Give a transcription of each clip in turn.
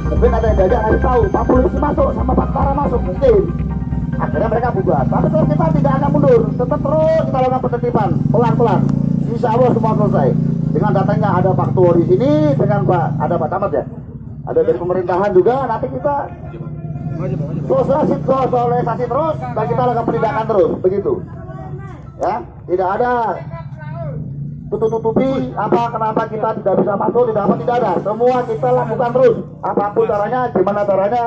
Mungkin ada yang diajak ngasih tahu, Pak Polisi masuk sama Pak Tara masuk mungkin. Akhirnya mereka bubar. Tapi terus kita tidak akan mundur, tetap terus kita lakukan penertiban pelan-pelan. Insya Allah semua selesai. Dengan datanya ada Pak Tuo di sini, dengan ada Pak Camat ya, ada dari pemerintahan juga. Nanti kita sosialisasi terus dan kita lakukan penindakan terus, begitu. Ya, tidak ada tutup-tutupi kenapa kita tidak bisa masuk, tidak ada. Semua kita lakukan terus, apapun caranya, gimana caranya.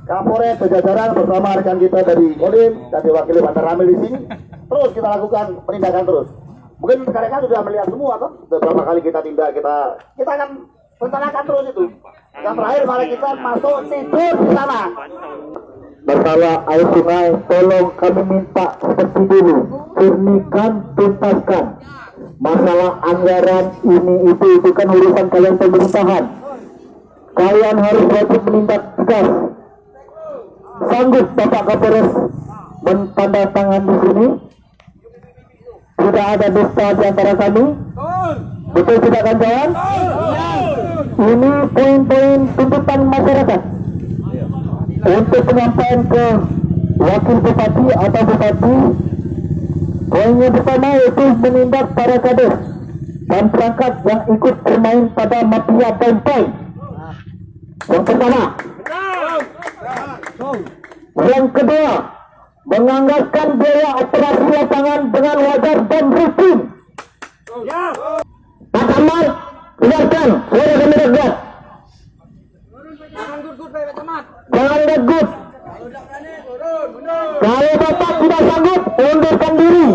Kapolres sejajaran bersama rekan kita dari Kodim dan diwakili Pak Ramil di sini, terus kita lakukan penindakan terus. Mungkin mereka sudah melihat semua kan, beberapa kali kita tindak, kita akan rencanakan terus itu. Yang terakhir malah kita masuk tidur di sana. Masalah air sungai, tolong kami minta seperti dulu, murnikan, tuntaskan. Masalah anggaran ini itu kan urusan kalian pemerintahan. Kalian harus wajib menindak tegas. Sanggup Bapak Kapolres mentandatangan di sini? Tidak ada dusta di antara kami. Betul tidak kawan? Ini poin-poin tuntutan masyarakat untuk penyampaian ke wakil bupati atau bupati. Poin yang pertama yaitu menindak para kades dan perangkat yang ikut bermain pada mafia poin-poin. Yang pertama. Yang kedua, menganggarkan biaya operasi lapangan dengan wajar dan rutin. Pak Tambang, dengarkan suara kami rakyat. Jangan gegut. Kalau Bapak tidak sanggup, undurkan diri.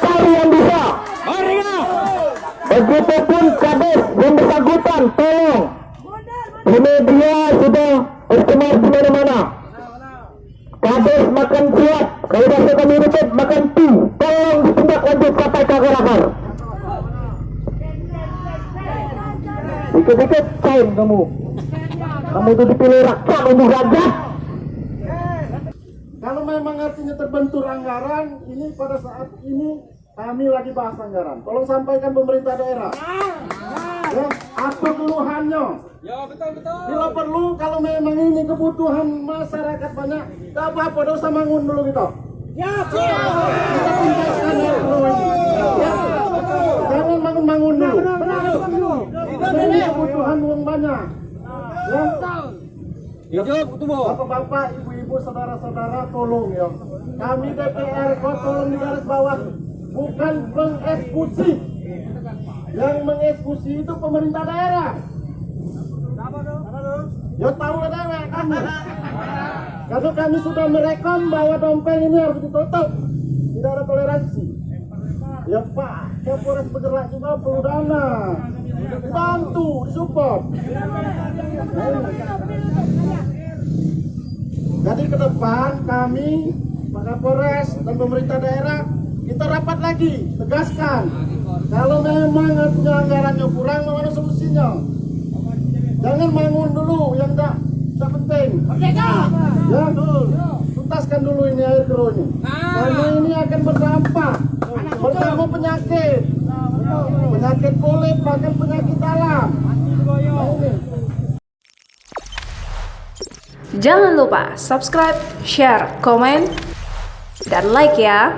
Cari yang bisa. Begitupun kades yang bersangkutan, tolong. Ini dia sudah berkemar di mana-mana. Kades makan siap, kalau bahasa kami Rupit makan pi. Tolong ditindak lanjut sampai ke akar. Dikit-dikit cain kamu. Kamu itu dipilih rakyat untuk raja. Kalau memang artinya terbentur anggaran, ini pada saat ini kami lagi bahas anggaran. Tolong sampaikan pemerintah daerah. Ya, apa keluhannya? Ya betul. Bila perlu kalau memang ini kebutuhan masyarakat banyak, tak apa-apa, tidak usah bangun dulu kita. Ya, kita tinggalkan ya keluhan. Ya, jangan bangun dulu. Ini kebutuhan uang banyak. Ya, Bapak-bapak, ibu-ibu, saudara-saudara, tolong ya. Kami DPR, tolong di garis bawah, bukan mengeksekusi. Yang mengeksekusi itu pemerintah daerah. Ya tahu ada kami. Karena kami sudah merekam bahwa dompet ini harus ditutup. Tidak ada toleransi. Ya Pak, Kapolres bergerak juga perlu dana. Dibantu, disupport. Jadi ke depan kami, Pak Kapolres dan pemerintah daerah, kita rapat lagi, tegaskan. Kalau memang anggarannya kurang, mana solusinya? Jangan bangun dulu yang tak penting. Ya, tuntaskan dulu ini air keruh ini. Karena ini akan berdampak. Pertama penyakit kulit, bahkan penyakit dalam. Jangan lupa subscribe, share, komen, dan like ya.